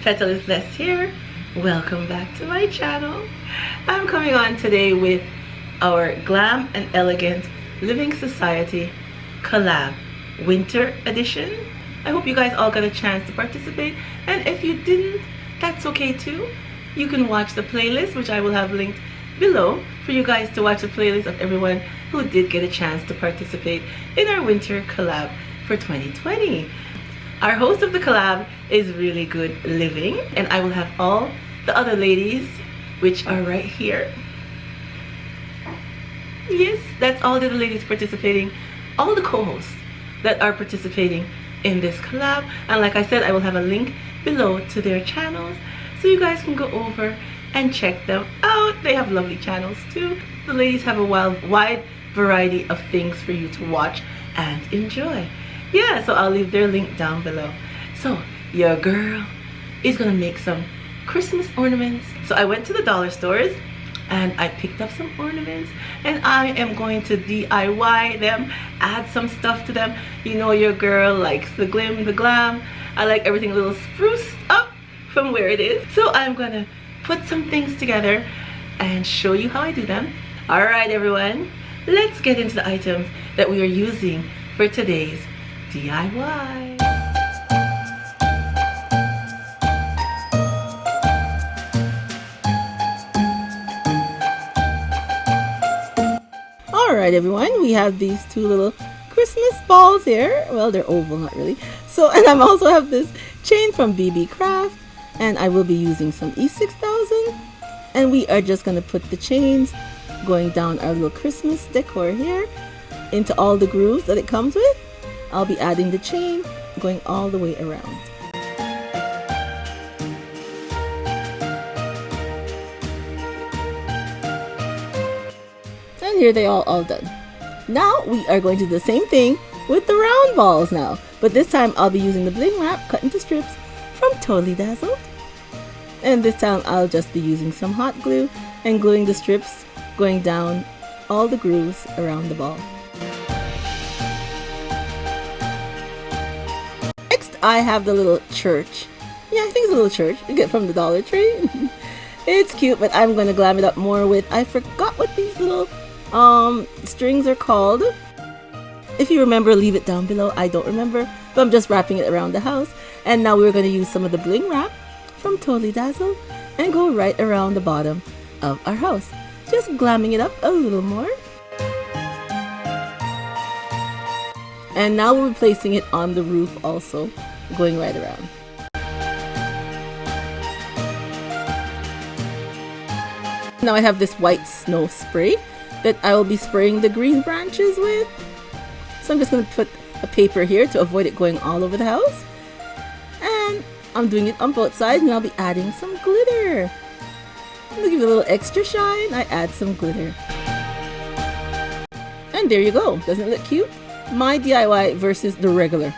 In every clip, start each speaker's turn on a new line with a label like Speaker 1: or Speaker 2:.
Speaker 1: Petal is Blessed here. Welcome back to my channel. I'm coming on today with our Glam and Elegant Living Society collab winter edition. I hope you guys all got a chance to participate, and if you didn't, that's okay too. You can watch the playlist, which I will have linked below for you guys to watch the playlist of everyone who did get a chance to participate in our winter collab for 2020. Our host of the collab is Really Good Living, and I will have all the other ladies, which are right here. Yes, that's all the other ladies participating, all the co-hosts that are participating in this collab. And like I said, I will have a link below to their channels so you guys can go over and check them out. They have lovely channels too. The ladies have a wide variety of things for you to watch and enjoy. Yeah, so I'll leave their link down below. So your girl is gonna make some Christmas ornaments. So I went to the dollar stores and I picked up some ornaments, and I am going to DIY them, add some stuff to them. You know your girl likes the glim, the glam. I like everything a little spruced up from where it is. So I'm gonna put some things together and show you how I do them. All right, everyone, let's get into the items that we are using for today's DIY. Alright everyone, we have these two little Christmas balls here. Well, they're oval, not really. So, and I also have this chain from BB Craft, and I will be using some E6000. And we are just going to put the chains going down our little Christmas decor here into all the grooves that it comes with. I'll be adding the chain going all the way around. And here they all done. Now we are going to do the same thing with the round balls now. But this time I'll be using the bling wrap cut into strips from Totally Dazzled. And this time I'll just be using some hot glue and gluing the strips going down all the grooves around the ball. I have the little church. Yeah, I think it's a little church you get from the Dollar Tree. It's cute, but I'm going to glam it up more with, I forgot what these little strings are called. If you remember, leave it down below. I don't remember, but I'm just wrapping it around the house. And now we're going to use some of the bling wrap from Totally Dazzled and go right around the bottom of our house. Just glamming it up a little more. And now we're placing it on the roof also, going right around. Now I have this white snow spray that I will be spraying the green branches with. So I'm just going to put a paper here to avoid it going all over the house. And I'm doing it on both sides, and I'll be adding some glitter. To give it a little extra shine, I add some glitter. And there you go. Doesn't it look cute? My DIY versus the regular.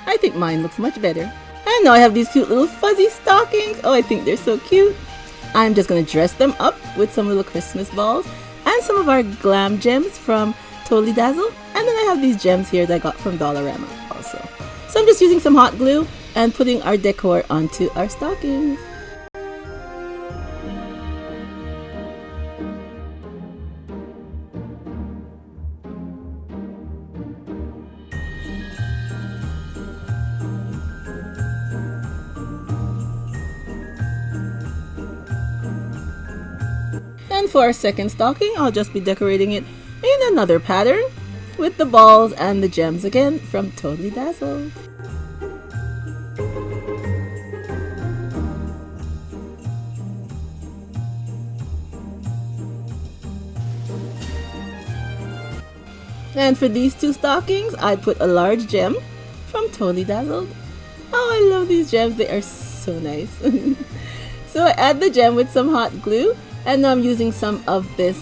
Speaker 1: I think mine looks much better. And now I have these cute little fuzzy stockings. Oh, I think they're so cute. I'm just going to dress them up with some little Christmas balls and some of our glam gems from Totally Dazzled. And then I have these gems here that I got from Dollarama also. So I'm just using some hot glue and putting our decor onto our stockings. And for our second stocking, I'll just be decorating it in another pattern with the balls and the gems again from Totally Dazzled. And for these two stockings, I put a large gem from Totally Dazzled. Oh, I love these gems. They are so nice. So I add the gem with some hot glue. And now I'm using some of this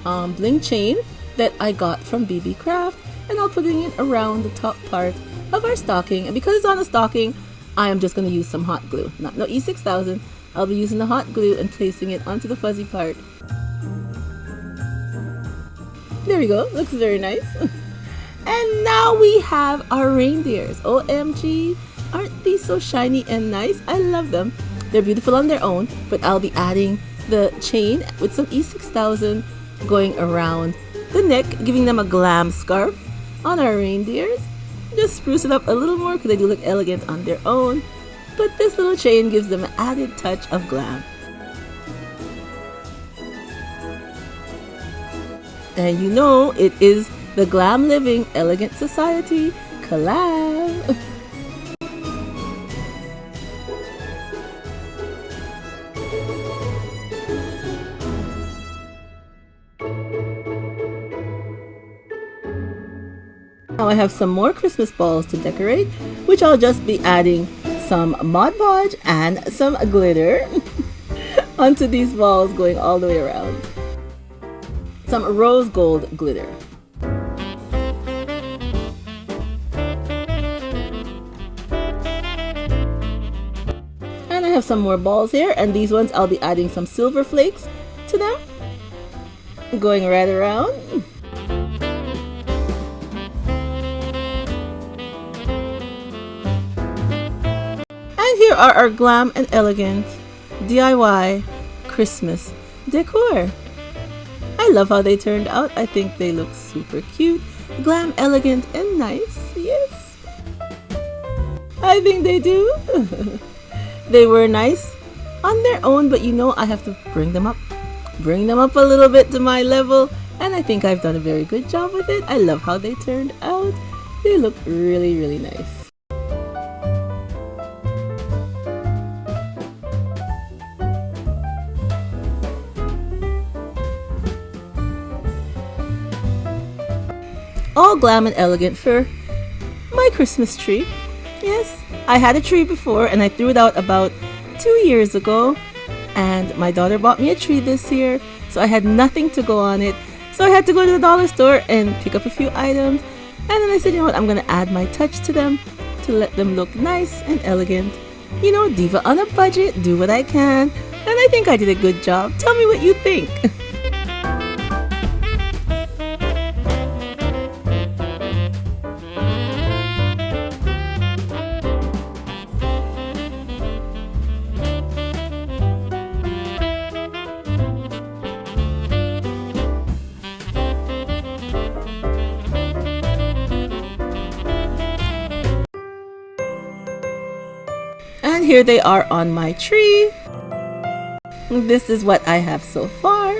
Speaker 1: bling chain that I got from BB Craft, and I'm putting it around the top part of our stocking. And because it's on the stocking, I am just going to use some hot glue. No E6000. I'll be using the hot glue and placing it onto the fuzzy part. There we go. Looks very nice. And now we have our reindeers. OMG, aren't these so shiny and nice? I love them. They're beautiful on their own, but I'll be adding the chain with some E6000 going around the neck, giving them a glam scarf on our reindeers. Just spruce it up a little more because they do look elegant on their own, but this little chain gives them an added touch of glam. And you know it is the Glam Living Elegant Society collab. Now I have some more Christmas balls to decorate, which I'll just be adding some Mod Podge and some glitter onto these balls going all the way around. Some rose gold glitter. And I have some more balls here, and these ones I'll be adding some silver flakes to them, going right around. And here are our Glam and Elegant DIY Christmas decor. I love how they turned out. I think they look super cute, glam, elegant, and nice. Yes, I think they do. They were nice on their own, but you know I have to bring them up a little bit to my level, and I think I've done a very good job with it. I love how they turned out. They look really, really nice. All glam and elegant for my Christmas tree. Yes, I had a tree before and I threw it out about 2 years ago, and my daughter bought me a tree this year, so I had nothing to go on it. So I had to go to the dollar store and pick up a few items, and then I said, you know what, I'm gonna add my touch to them to let them look nice and elegant. You know, diva on a budget, do what I can, and I think I did a good job. Tell me what you think. And here they are on my tree. This is what I have so far.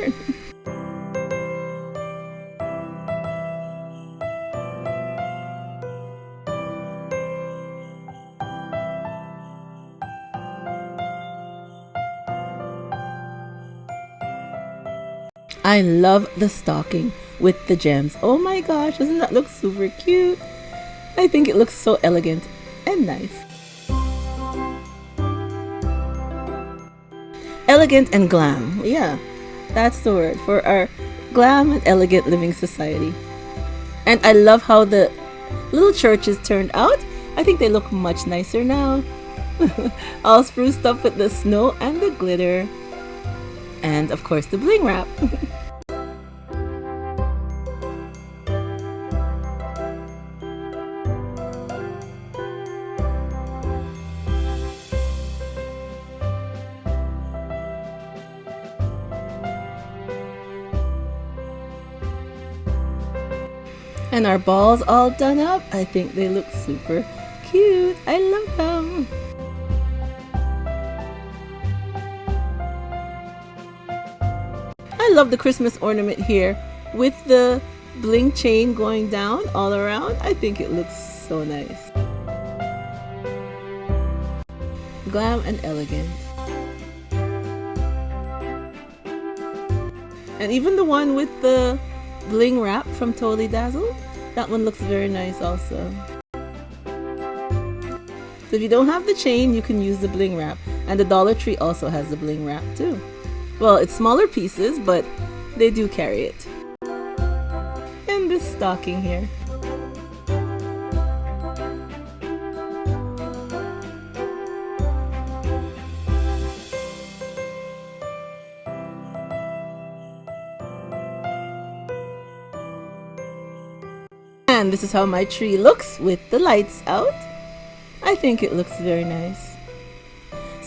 Speaker 1: I love the stocking with the gems. Oh my gosh, doesn't that look super cute? I think it looks so elegant and nice. Elegant and glam. Yeah, that's the word for our Glam and Elegant Living Society. And I love how the little churches turned out. I think they look much nicer now. All spruced up with the snow and the glitter. And of course the bling wrap. And our balls all done up. I think they look super cute. I love them. I love the Christmas ornament here with the bling chain going down all around. I think it looks so nice. Glam and elegant. And even the one with the bling wrap from Totally Dazzled, that one looks very nice also. So if you don't have the chain, you can use the bling wrap. And the Dollar Tree also has the bling wrap too. Well, it's smaller pieces, but they do carry it. And this stocking here. And this is how my tree looks with the lights out. I think it looks very nice.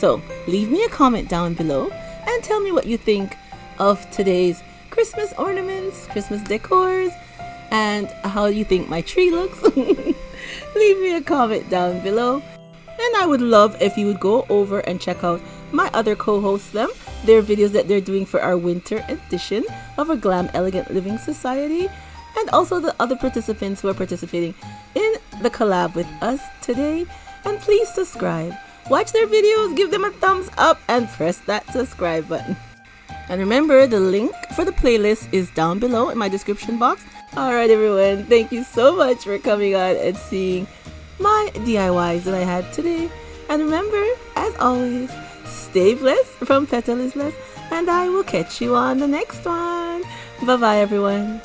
Speaker 1: So leave me a comment down below and tell me what you think of today's Christmas ornaments, Christmas decors, and how you think my tree looks. Leave me a comment down below. And I would love if you would go over and check out my other co-hosts, their videos that they're doing for our winter edition of our Glam Elegant Living Society, and also the other participants who are participating in the collab with us today. And please subscribe, watch their videos, give them a thumbs up, and press that subscribe button. And remember, the link for the playlist is down below in my description box. Alright everyone, thank you so much for coming on and seeing my DIYs that I had today. And remember, as always, stay blessed from Petal is Blessed, and I will catch you on the next one. Bye bye everyone.